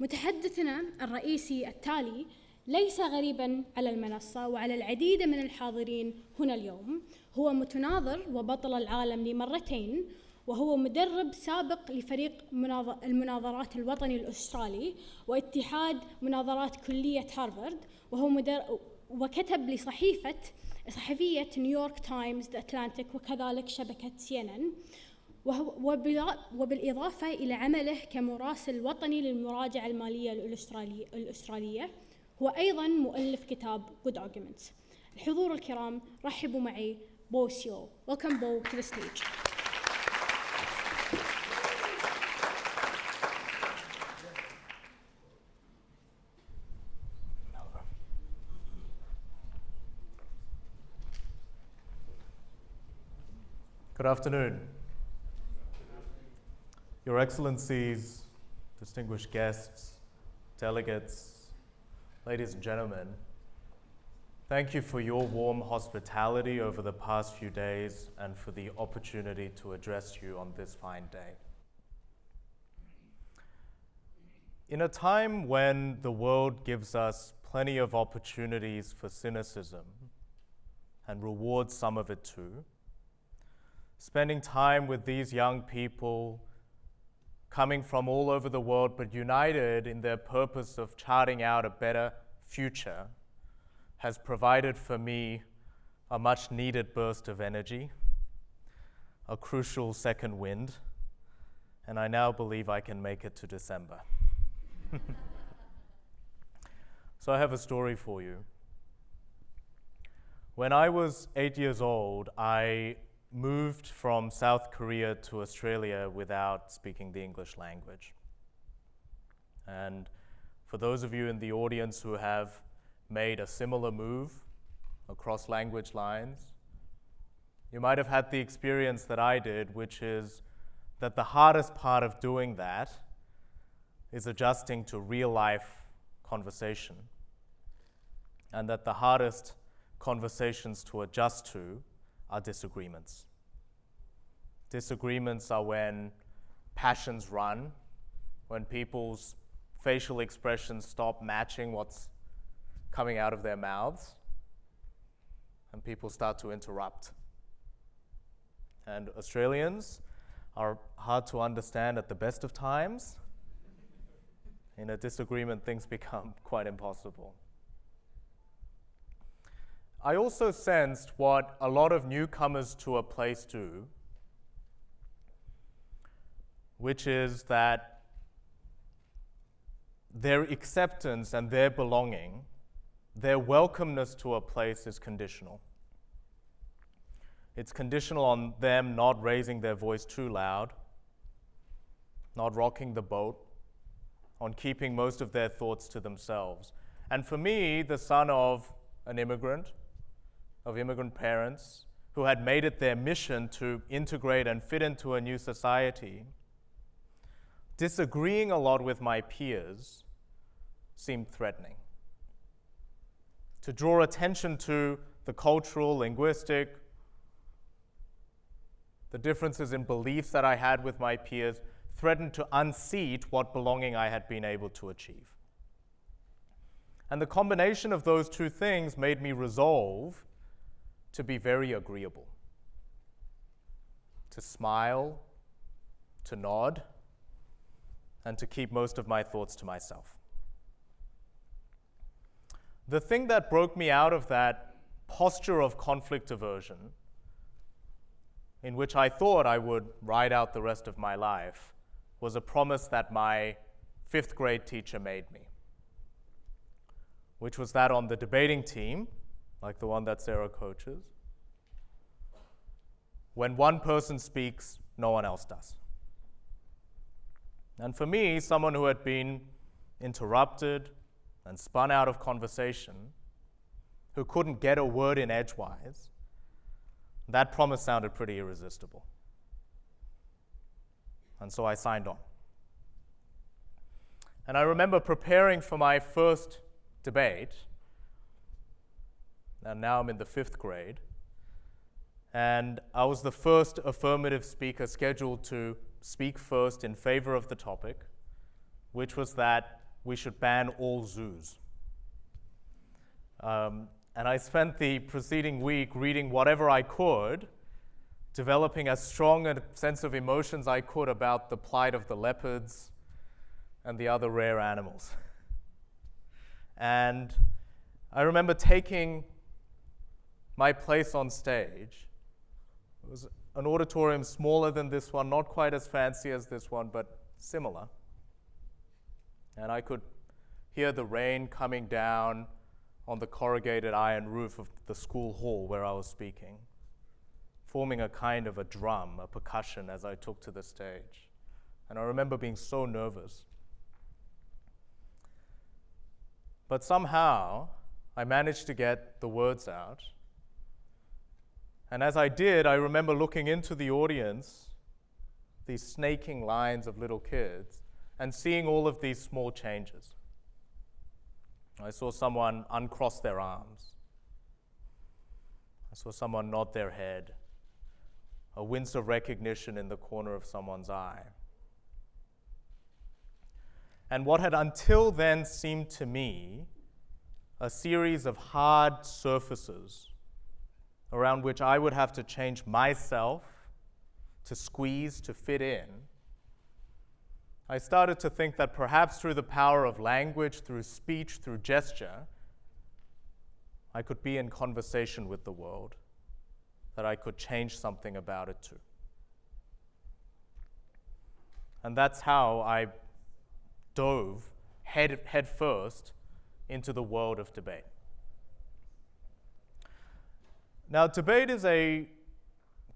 متحدثنا الرئيسي التالي ليس غريباً على المنصة وعلى العديد من الحاضرين هنا اليوم. هو متناظر وبطل العالم لمرتين، وهو مدرب سابق لفريق المناظرات الوطني الأسترالي واتحاد مناظرات كلية هارفارد، وكتب صحفية نيويورك تايمز، ذا أتلانتيك، وكذلك شبكة CNN، وبالإضافة إلى عمله كمراسل وطني للمراجعة المالية الأسترالية، هو أيضاً مؤلف كتاب Good Arguments. الحضور الكرام، رحبوا معي بو سيو. Welcome Bo to the stage. Good afternoon. Your Excellencies, distinguished guests, delegates, ladies and gentlemen, thank you for your warm hospitality over the past few days and for the opportunity to address you on this fine day. In a time when the world gives us plenty of opportunities for cynicism and rewards some of it too, spending time with these young people coming from all over the world but united in their purpose of charting out a better future has provided for me a much needed burst of energy, a crucial second wind, and I now believe I can make it to December. So I have a story for you. When I was 8 years old, I moved from South Korea to Australia without speaking the English language. And for those of you in the audience who have made a similar move across language lines, you might have had the experience that I did, which is that the hardest part of doing that is adjusting to real-life conversation, and that the hardest conversations to adjust to are disagreements. Disagreements are when passions run, when people's facial expressions stop matching what's coming out of their mouths, and people start to interrupt. And Australians are hard to understand at the best of times. In a disagreement, things become quite impossible. I also sensed what a lot of newcomers to a place do, which is that their acceptance and their belonging, their welcomeness to a place is conditional. It's conditional on them not raising their voice too loud, not rocking the boat, on keeping most of their thoughts to themselves. And for me, the son of an immigrant, of immigrant parents who had made it their mission to integrate and fit into a new society, disagreeing a lot with my peers seemed threatening. To draw attention to the cultural, linguistic, the differences in beliefs that I had with my peers threatened to unseat what belonging I had been able to achieve. And the combination of those two things made me resolve to be very agreeable, to smile, to nod, and to keep most of my thoughts to myself. The thing that broke me out of that posture of conflict aversion, in which I thought I would ride out the rest of my life, was a promise that my 5th grade teacher made me, which was that on the debating team, like the one that Sarah coaches, when one person speaks, no one else does. And for me, someone who had been interrupted and spun out of conversation, who couldn't get a word in edgewise, that promise sounded pretty irresistible. And so I signed on. And I remember preparing for my first debate, and now I'm in the 5th grade, and I was the first affirmative speaker scheduled to speak first in favor of the topic, which was that we should ban all zoos. And I spent the preceding week reading whatever I could, developing as strong a sense of emotions I could about the plight of the leopards and the other rare animals. And I remember taking my place on stage. It was an auditorium smaller than this one, not quite as fancy as this one, but similar. And I could hear the rain coming down on the corrugated iron roof of the school hall where I was speaking, forming a kind of a drum, a percussion as I took to the stage. And I remember being so nervous. But somehow, I managed to get the words out. And as I did, I remember looking into the audience, these snaking lines of little kids, and seeing all of these small changes. I saw someone uncross their arms. I saw someone nod their head, a wince of recognition in the corner of someone's eye. And what had until then seemed to me a series of hard surfaces around which I would have to change myself to squeeze, to fit in, I started to think that perhaps through the power of language, through speech, through gesture, I could be in conversation with the world, that I could change something about it too. And that's how I dove head first into the world of debate. Now, debate is a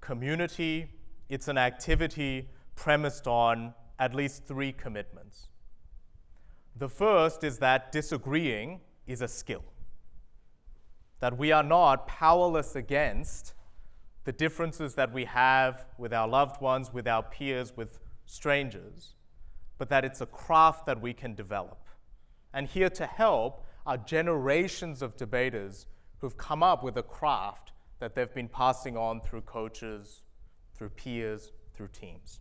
community, it's an activity premised on at least 3 commitments. The first is that disagreeing is a skill, that we are not powerless against the differences that we have with our loved ones, with our peers, with strangers, but that it's a craft that we can develop. And here to help are generations of debaters who've come up with a craft that they've been passing on through coaches, through peers, through teams.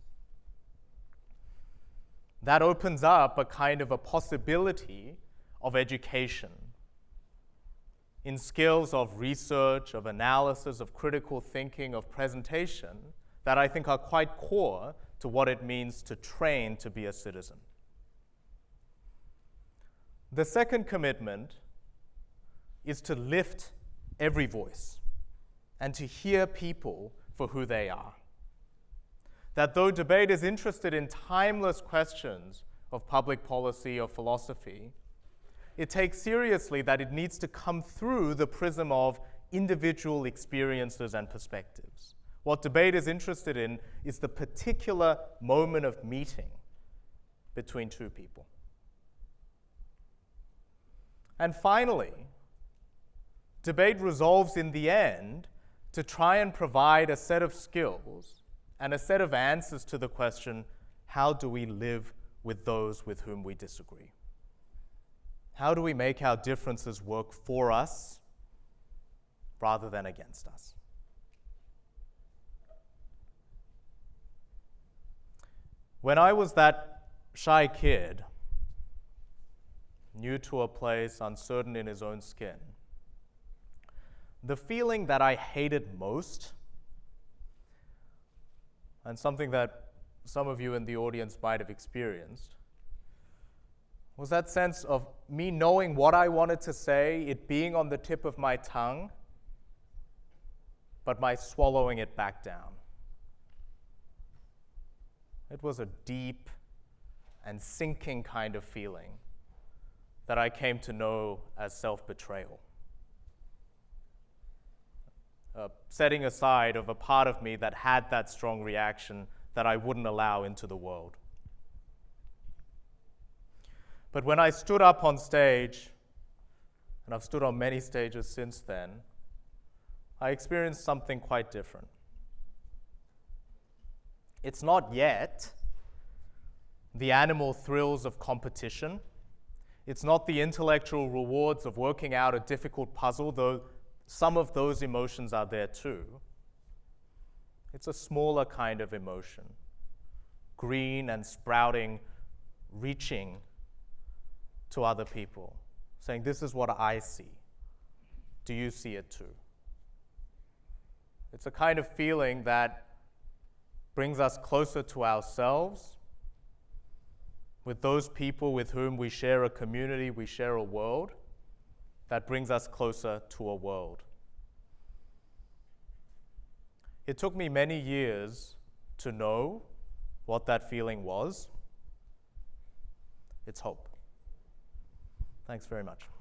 That opens up a kind of a possibility of education in skills of research, of analysis, of critical thinking, of presentation that I think are quite core to what it means to train to be a citizen. The second commitment is to lift every voice and to hear people for who they are. That though debate is interested in timeless questions of public policy or philosophy, it takes seriously that it needs to come through the prism of individual experiences and perspectives. What debate is interested in is the particular moment of meeting between 2 people. And finally, debate resolves in the end to try and provide a set of skills and a set of answers to the question, how do we live with those with whom we disagree? How do we make our differences work for us rather than against us? When I was that shy kid, new to a place, uncertain in his own skin, the feeling that I hated most, and something that some of you in the audience might have experienced, was that sense of me knowing what I wanted to say, it being on the tip of my tongue, but my swallowing it back down. It was a deep and sinking kind of feeling that I came to know as self-betrayal. Setting aside of a part of me that had that strong reaction that I wouldn't allow into the world. But when I stood up on stage, and I've stood on many stages since then, I experienced something quite different. It's not yet the animal thrills of competition. It's not the intellectual rewards of working out a difficult puzzle, though some of those emotions are there too. It's a smaller kind of emotion, green and sprouting, reaching to other people, saying, this is what I see. Do you see it too? It's a kind of feeling that brings us closer to ourselves, with those people with whom we share a community, we share a world, that brings us closer to a world. It took me many years to know what that feeling was. It's hope. Thanks very much.